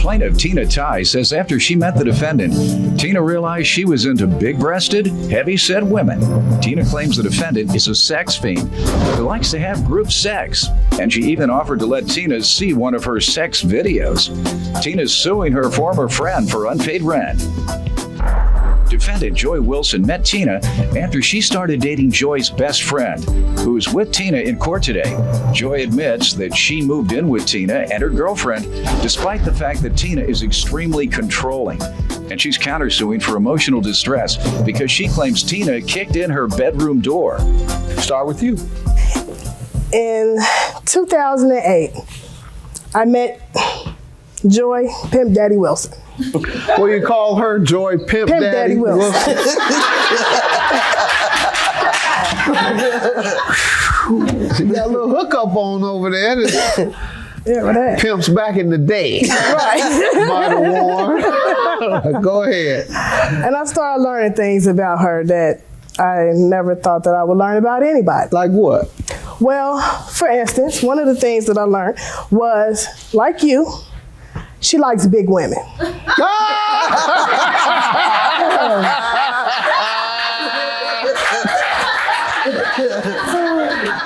Plaintiff Tina Ty says after she met the defendant, Tina realized she was into big-breasted, heavy-set women. Tina claims the defendant is a sex fiend who likes to have group sex, and she even offered to let Tina see one of her sex videos. Tina's suing her former friend for unpaid rent. Defendant Joy Wilson met Tina after she started dating Joy's best friend, who is with Tina in court today. Joy admits that she moved in with Tina and her girlfriend, despite the fact that Tina is extremely controlling. And she's countersuing for emotional distress because she claims Tina kicked in her bedroom door. Start with you. In 2008, I met Joy Pimp Daddy Wilson. What do you call her? Joy Pimp Daddy Wilson. She got a little hookup on over there. Yeah, what that? Pimps back in the day. Right. Might have worn. Go ahead. And I started learning things about her that I never thought that I would learn about anybody. Like what? Well, for instance, one of the things that I learned was, like you, she likes big women.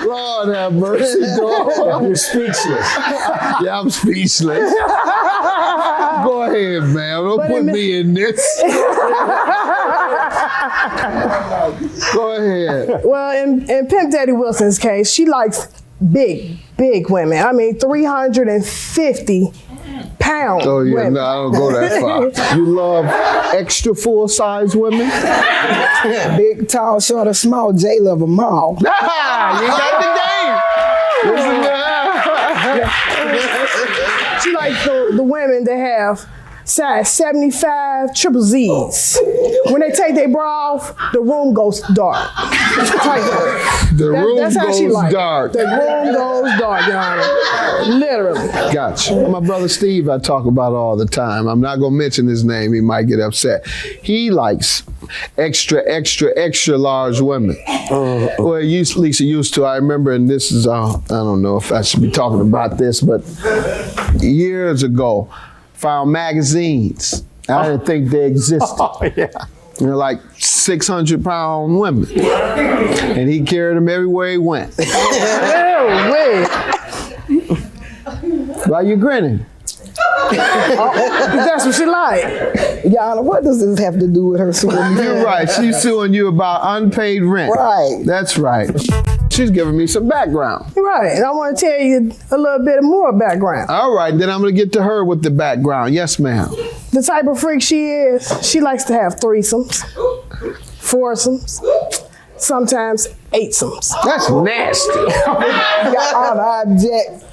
Lord have mercy, dog. You're speechless. Yeah, I'm speechless. Go ahead, man. Don't put me in this. Go ahead. Well, in Pimp Daddy Wilson's case, she likes big women. I mean, 350 pound Oh yeah, women. no, I don't go that far. You love extra full-size women? Big, tall, short, or small, J love them all. You got the game. She likes the women that have size 75 triple Z's. When they take their bra off, the room goes dark. That's how she likes. Dark. The room goes dark, Your Honor. Literally. Gotcha. My brother Steve, I talk about all the time. I'm not gonna mention his name. He might get upset. He likes extra large women. Well, Lisa used to. I remember, and this is, I don't know if I should be talking about this, but years ago, found magazines. I didn't think they existed. Oh, yeah. They're like 600-pound women. And he carried them everywhere he went. Why you grinning? That's what she like. Yana, what does this have to do with her suing me? You're right. She's suing you about unpaid rent. Right. That's right. She's giving me some background. Right, and I want to tell you a little bit more background. All right, then I'm going to get to her with the background. Yes, ma'am. The type of freak she is, she likes to have threesomes, foursomes, sometimes eightsomes. That's nasty. Your Honor, I object.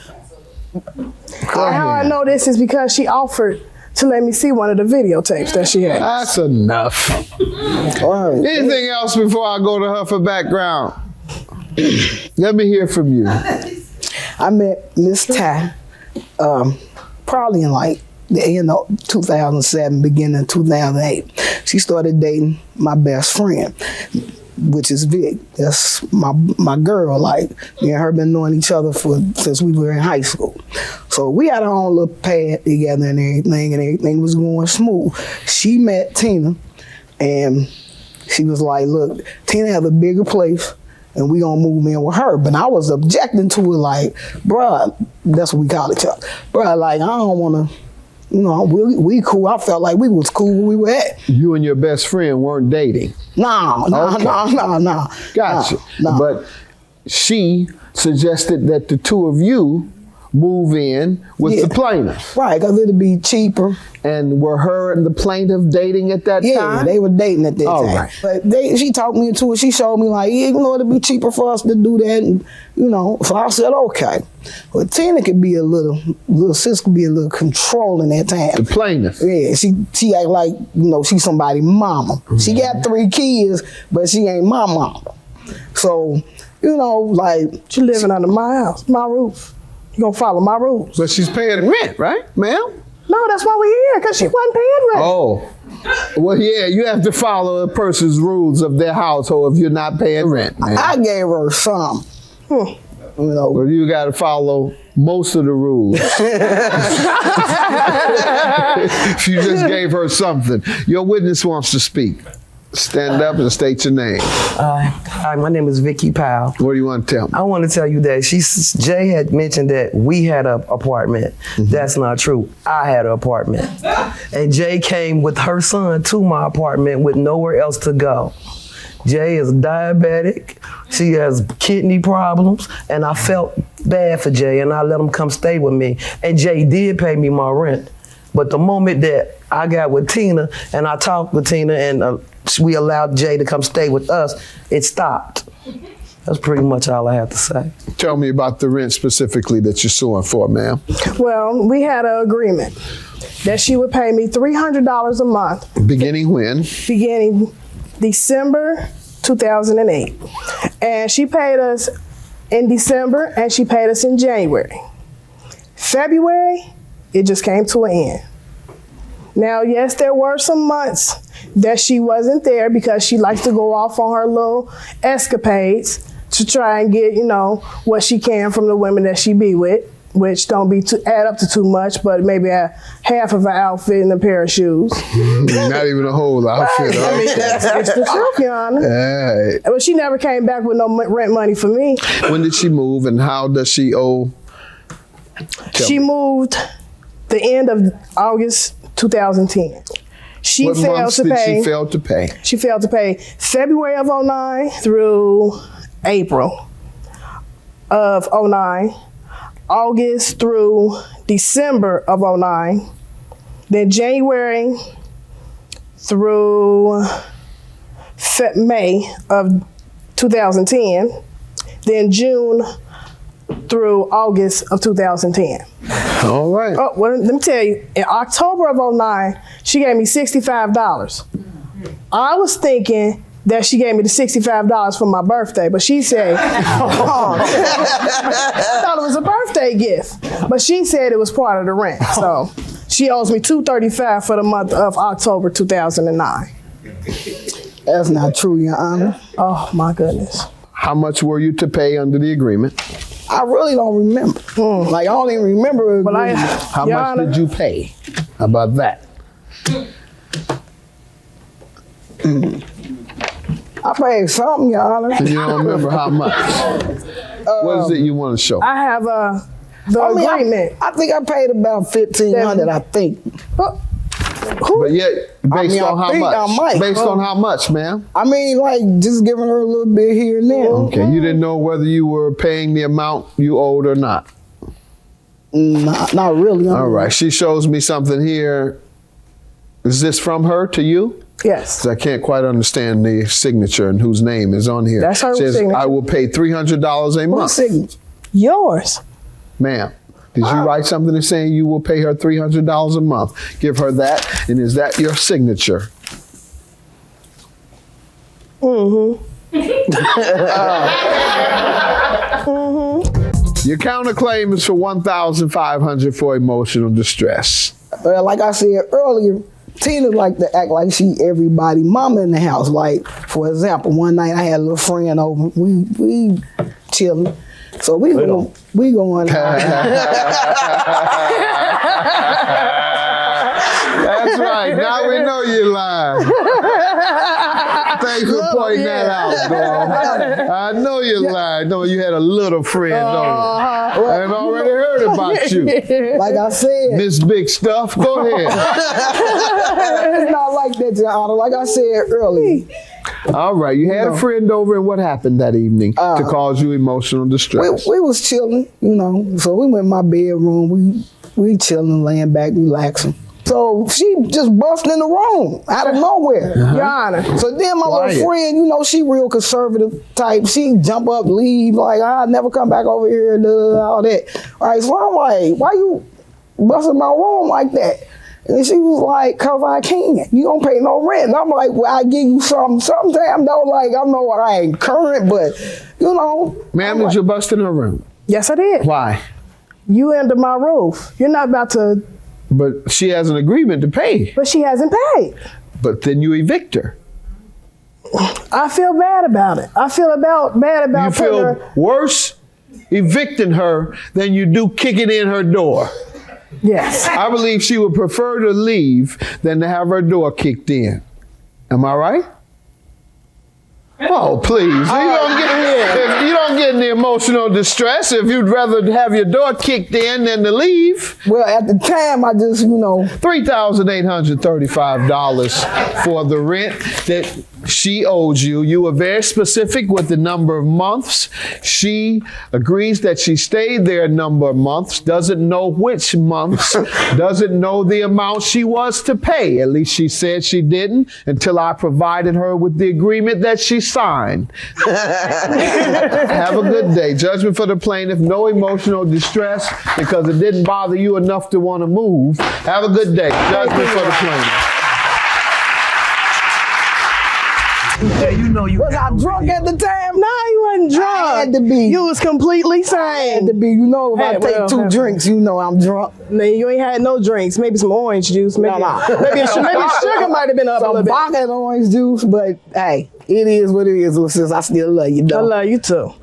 How I know this is because she offered to let me see one of the videotapes that she had. That's enough. Right. Anything else before I go to her for background? Let me hear from you. I met Miss Ty probably in like the end of 2007, beginning of 2008. She started dating my best friend, which is Vic. That's my girl. Like, me and her been knowing each other since we were in high school. So we had our own little pad together and everything was going smooth. She met Tina, and she was like, look, Tina has a bigger place, and we gonna move in with her. But I was objecting to it, like, bruh, that's what we call each other. Bruh, like, I don't wanna, you know, we cool. I felt like we was cool where we were at. You and your best friend weren't dating. No. Gotcha. Nah. But she suggested that the two of you move in with the plaintiff. Right, because it'd be cheaper. And were her and the plaintiff dating at that time? Yeah, they were dating at that All time. right. But she talked me into it. She showed me like, yeah, you know, it'd be cheaper for us to do that. And, you know, so I said, okay. But Tina could be little sis could be a little controlling at times. The plaintiff? Yeah, she act like, you know, she's somebody's mama. Mm-hmm. She got 3 kids, but she ain't my mama. So, you know, like. She living under my house, my roof. You gonna follow my rules. But she's paying rent, right, ma'am? No, that's why we're here, because she wasn't paying rent. Oh. Well, yeah, you have to follow a person's rules of their household if you're not paying rent, man. I gave her some. You know. Well, you got to follow most of the rules. If you just gave her something. Your witness wants to speak. Stand up and state your name. Hi, my name is Vicky Powell. What do you want to tell me? I want to tell you that Jay had mentioned that we had an apartment. That's not true. I had an apartment. And Jay came with her son to my apartment with nowhere else to go. Jay is diabetic. She has kidney problems. And I felt bad for Jay and I let him come stay with me. And Jay did pay me my rent. But the moment that I got with Tina and I talked with Tina and we allowed Jay to come stay with us, it stopped. That's pretty much all I have to say. Tell me about the rent specifically that you're suing for, ma'am. Well, we had an agreement that she would pay me $300 a month. Beginning when? Beginning December 2008. And she paid us in December and she paid us in January. February, it just came to an end. Now, yes, there were some months that she wasn't there because she likes to go off on her little escapades to try and get, what she can from the women that she be with, which don't add up to too much, but maybe half of an outfit and a pair of shoes. Not even a whole outfit. Right. I mean, it's the truth, Your Honor. Hey. But she never came back with no rent money for me. When did she move and how does she owe? She moved the end of August 2010. What months did she fail to pay? She failed to pay February of 09 through April of 09, August through December of 09, then January through May of 2010, then June through August of 2010. All right. Oh, well, let me tell you, in October of 09, she gave me $65. I was thinking that she gave me the $65 for my birthday, but she said, I thought it was a birthday gift, but she said it was part of the rent. So she owes me $235 for the month of October 2009. That's not true, Your Honor. Oh, my goodness. How much were you to pay under the agreement? I really don't remember. Like, I don't even remember. How much did you pay? How about that? I paid something, Your Honor. You don't remember how much? What is it you want to show? I have the agreement. I think I paid about $1,500, I think. But yet, based on how much? Based on how much, ma'am? I mean, like, just giving her a little bit here and there. Okay, you didn't know whether you were paying the amount you owed or not? Not really. All right, she shows me something here. Is this from her to you? Yes. 'Cause I can't quite understand the signature and whose name is on here. That's her Says, signature. I will pay $300 a month. What signature? Yours. Ma'am, did you write something that's saying you will pay her $300 a month? Give her that, and is that your signature? Your counterclaim is for $1,500 for emotional distress. Like I said earlier, Tina like to act like she everybody mama in the house. Like, for example, one night I had a little friend over. We chilling. So we going That's right. Now we know you're lying. Thanks for pointing that out, dog. I know you're lying. No, you had a little friend over. I've already heard about you. like I said. This big stuff. Go ahead. It's not like that, Your Honor. Like I said earlier. All right. You had a friend over, and what happened that evening to cause you emotional distress? We was chilling, So we went in my bedroom. We chilling, laying back, relaxing. So she just busted in the room out of nowhere. Your Honor. So then my little friend, she real conservative type. She jump up, leave, like, I'll never come back over here, all that. All right, so I'm like, why you busting my room like that? And she was like, 'cause I can. You don't pay no rent. And I'm like, well, I give you sometime though. Like, I know I ain't current, but, Ma'am, did you bust in her room? Yes, I did. Why? You under my roof. You're not about to. But she has an agreement to pay. But she hasn't paid. But then you evict her. I feel bad about it. I feel bad about You feel her. worse evicting her than you do kicking in her door. Yes. I believe she would prefer to leave than to have her door kicked in. Am I right? Oh, please. If you don't get any emotional distress if you'd rather have your door kicked in than to leave. Well, at the time, I just, $3,835 for the rent that she owes you. You were very specific with the number of months. She agrees that she stayed there a number of months, doesn't know which months, doesn't know the amount she was to pay. At least she said she didn't until I provided her with the agreement that she signed. Have a good day. Judgment for the plaintiff, no emotional distress because it didn't bother you enough to want to move. Have a good day. Judgment for the plaintiff. Yeah, you know you was I drunk at the time? No, you wasn't drunk. I had to be. You was completely I had sane. to be. If I take two drinks, I'm drunk. No, you ain't had no drinks. Maybe some orange juice. Maybe, maybe sugar might have been up a little Some bit. vodka and orange juice, but hey, it is what it is. Since I still love you, though. I love you too.